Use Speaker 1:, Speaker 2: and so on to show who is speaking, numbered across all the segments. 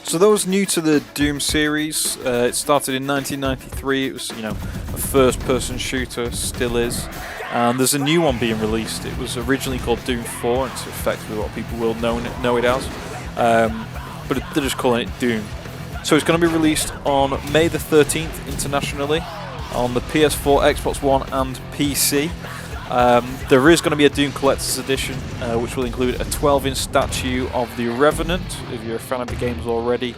Speaker 1: So those new to the Doom series, it started in 1993. It was, a first-person shooter, still is. And there's a new one being released. It was originally called Doom 4, and it's effectively what people will know it as. But they're just calling it Doom. So it's going to be released on May the 13th internationally on the PS4, Xbox One, and PC. There is going to be a Doom Collector's Edition, which will include a 12-inch statue of the Revenant. If you're a fan of the games already,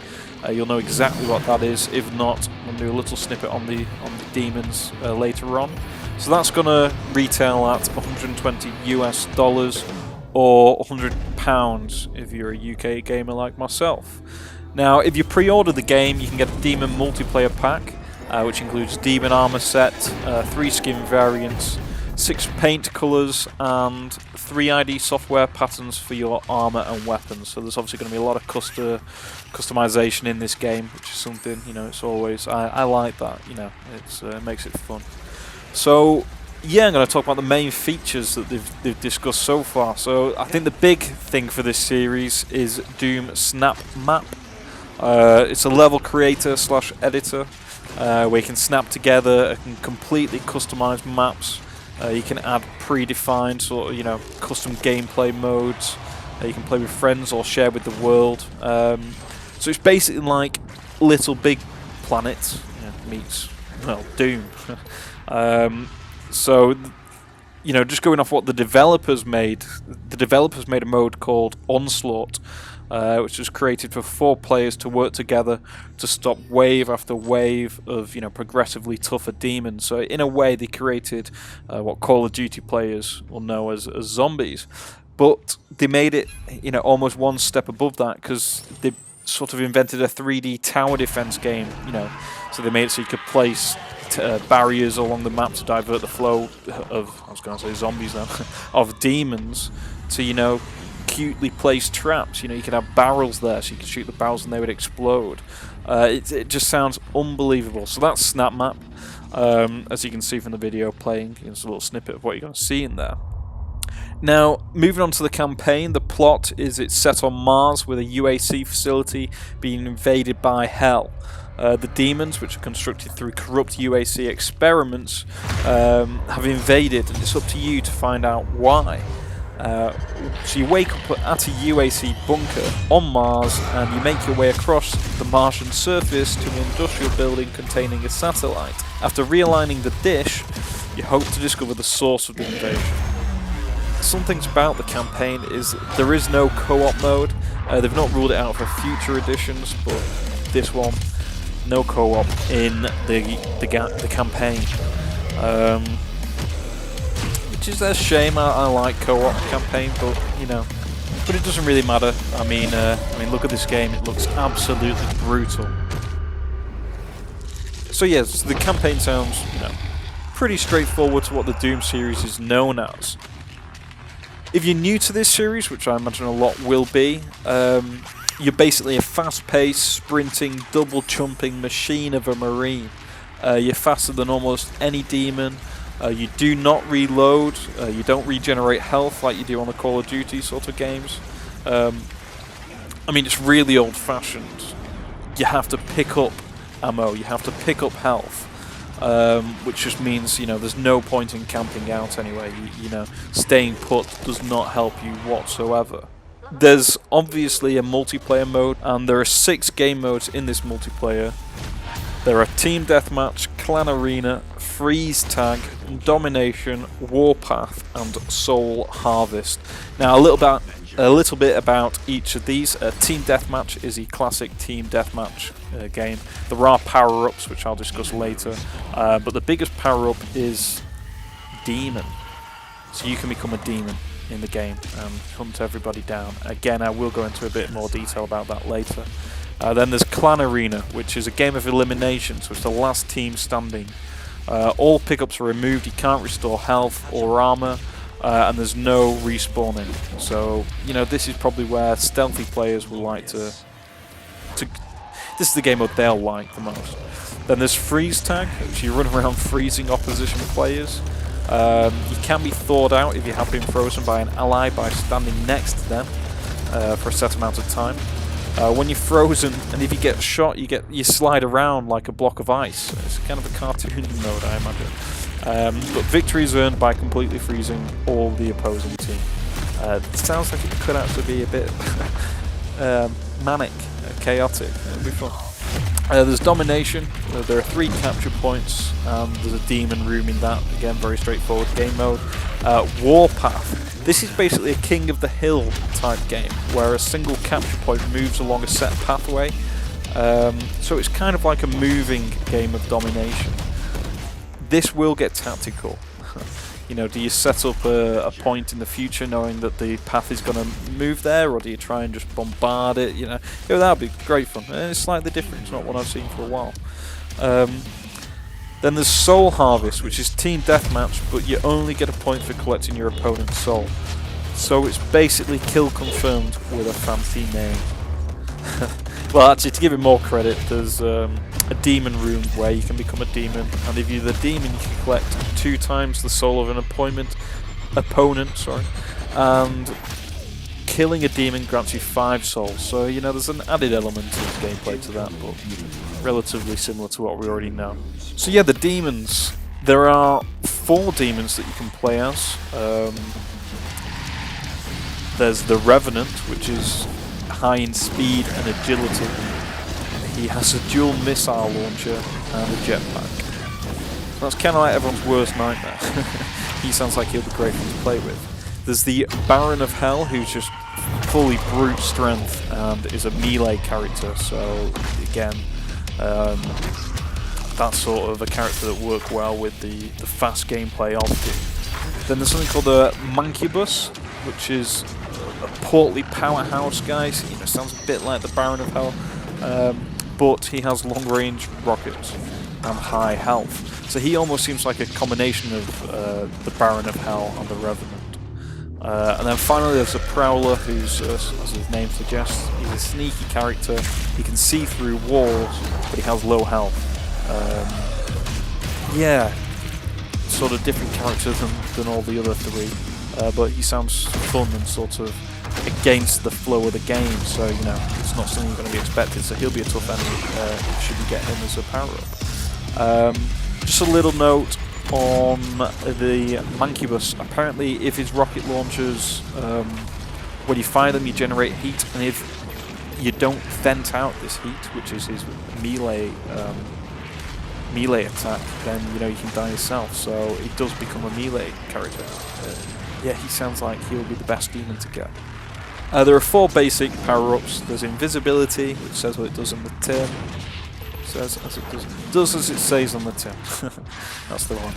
Speaker 1: you'll know exactly what that is. If not, we'll do a little snippet on the demons later on. So that's going to retail at $120 or £100 if you're a UK gamer like myself. Now, if you pre-order the game, you can get a Demon multiplayer pack, which includes Demon armor set, 3 skin variants, 6 paint colours, and 3 ID software patterns for your armour and weapons. So there's obviously going to be a lot of customization in this game, which is something, it's always... I like that, it makes it fun. So, yeah, I'm going to talk about the main features that they've discussed so far. So I think the big thing for this series is Doom Snap Map. It's a level creator / editor where you can snap together and completely customize maps. You can add predefined custom gameplay modes. You can play with friends or share with the world. So it's basically like Little Big Planet meets Doom. So just going off what the developers made a mode called Onslaught, which was created for 4 players to work together to stop wave after wave of progressively tougher demons. So in a way, they created what Call of Duty players will know as zombies, but they made it almost one step above that, because they sort of invented a 3D tower defense game. So they made it so you could place barriers along the map to divert the flow of, I was going to say zombies now, of demons to cutely placed traps. You can have barrels there, so you can shoot the barrels and they would explode. It just sounds unbelievable. So that's Snap Map, as you can see from the video playing. It's a little snippet of what you're going to see in there. Now, moving on to the campaign, the plot is it's set on Mars with a UAC facility being invaded by Hell. The demons, which are constructed through corrupt UAC experiments, have invaded, and it's up to you to find out why. So you wake up at a UAC bunker on Mars, and you make your way across the Martian surface to an industrial building containing a satellite. After realigning the dish, you hope to discover the source of the invasion. Some things about the campaign is there is no co-op mode. They've not ruled it out for future editions, but this one, no co-op in the campaign. Which is a shame. I like co-op campaign, but but it doesn't really matter. I mean, look at this game. It looks absolutely brutal. So yes, the campaign sounds pretty straightforward to what the Doom series is known as. If you're new to this series, which I imagine a lot will be, you're basically a fast-paced, sprinting, double-jumping machine of a marine. You're faster than almost any demon. You do not reload. You don't regenerate health like you do on the Call of Duty sort of games. It's really old-fashioned. You have to pick up ammo. You have to pick up health. Which just means, there's no point in camping out anyway. Staying put does not help you whatsoever. There's obviously a multiplayer mode, and there are 6 game modes in this multiplayer. There are Team Deathmatch, Clan Arena, Freeze Tag, Domination, Warpath, and Soul Harvest. Now a little bit about each of these. Team Deathmatch is a classic Team Deathmatch game. There are power-ups, which I'll discuss later, but the biggest power-up is Demon. So you can become a demon in the game and hunt everybody down. Again, I will go into a bit more detail about that later. Then there's Clan Arena, which is a game of elimination, so it's the last team standing. All pickups are removed, you can't restore health or armor, and there's no respawning. So, this is probably where stealthy players will like to this is the game mode they'll like the most. Then there's Freeze Tag, which you run around freezing opposition players. You can be thawed out if you have been frozen by an ally by standing next to them for a set amount of time. When you're frozen, and if you get shot, you slide around like a block of ice. It's kind of a cartoon mode, I imagine. But victory is earned by completely freezing all the opposing team. It sounds like it could actually be a bit manic, chaotic. It'll be fun. There's domination. There are 3 capture points. There's a demon room in that. Again, very straightforward game mode. Warpath. This is basically a King of the Hill type game, where a single capture point moves along a set pathway. So it's kind of like a moving game of domination. This will get tactical. You know, do you set up a point in the future knowing that the path is going to move there, or do you try and just bombard it? You know, that would be great fun. It's slightly different. It's not what I've seen for a while. Then there's Soul Harvest, which is team deathmatch, but you only get a point for collecting your opponent's soul. So it's basically kill confirmed with a fancy name. Well, actually, to give it more credit, there's a demon room where you can become a demon, and if you're the demon, you can collect 2 times the soul of an opponent, and killing a demon grants you 5 souls. So, you know, there's an added element of gameplay to that, but relatively similar to what we already know. So yeah, the demons. There are 4 demons that you can play as. There's the Revenant, which is high in speed and agility. He has a dual missile launcher and a jetpack. So that's kind of like everyone's worst nightmare. He sounds like he'll be great fun to play with. There's the Baron of Hell, who's just fully brute strength and is a melee character. So again, that's sort of a character that works well with the fast gameplay of it. Then there's something called a Mancubus, which is a portly powerhouse guy. You know, sounds a bit like the Baron of Hell, but he has long-range rockets and high health. So he almost seems like a combination of the Baron of Hell and the Revenant. And then finally there's a Prowler, who's, as his name suggests, he's a sneaky character. He can see through walls, but he has low health. Yeah, sort of different character than all the other 3, but he sounds fun and sort of against the flow of the game, so you know, it's not something you're going to be expected, so he'll be a tough enemy should you get him as a power-up. Just a little note on the Mancubus. Apparently, if his rocket launchers, when you fire them, you generate heat, and if you don't vent out this heat, which is his melee attack, then you know you can die yourself. So he does become a melee character. Yeah, he sounds like he'll be the best demon to get. There are 4 basic power-ups. There's invisibility, which says what it does on the tin. Says as it does as it says on the tin. That's the one.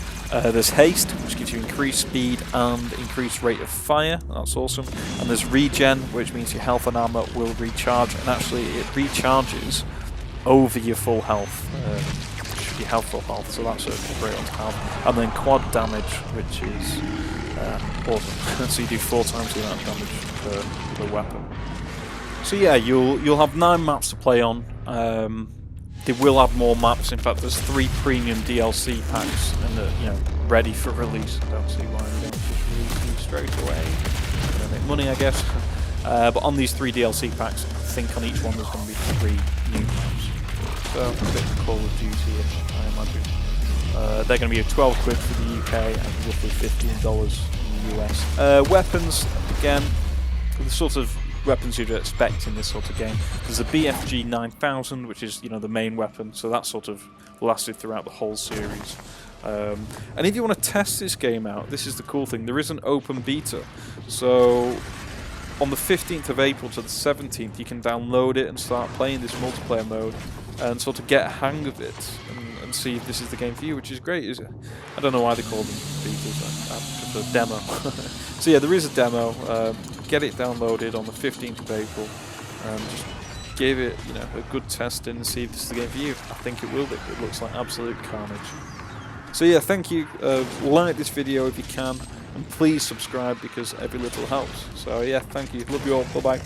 Speaker 1: There's haste, which gives you increased speed and increased rate of fire. That's awesome. And there's regen, which means your health and armor will recharge, and actually it recharges over your full health. Your health full health, so that's a great one to have. And then quad damage, which is awesome. So you do 4 times the amount of damage per weapon. So yeah, you'll have 9 maps to play on. They will have more maps. In fact, there's 3 premium DLC packs and you know, ready for release. I don't see why we don't just release them straight away. Gonna make money, I guess. But on these 3 DLC packs, I think on each one there's going to be 3 new maps. So a bit of Call of Duty-ish, I imagine. They're going to be 12 quid for the UK and roughly $15 in the US. Weapons, again, the sort of weapons you'd expect in this sort of game. There's a BFG 9000, which is, you know, the main weapon, so that sort of lasted throughout the whole series. And if you want to test this game out, this is the cool thing, there is an open beta. So on the 15th of April to the 17th, you can download it and start playing this multiplayer mode and sort of get a hang of it and see if this is the game for you, which is great. I don't know why they call them betas, I prefer demo. So yeah, there is a demo. Get it downloaded on the 15th of April and just give it, you know, a good test and see if this is the game for you. I think it will be. It looks like absolute carnage. So yeah, thank you. Like this video if you can, and please subscribe because every little helps. So yeah, thank you. Love you all. Bye bye.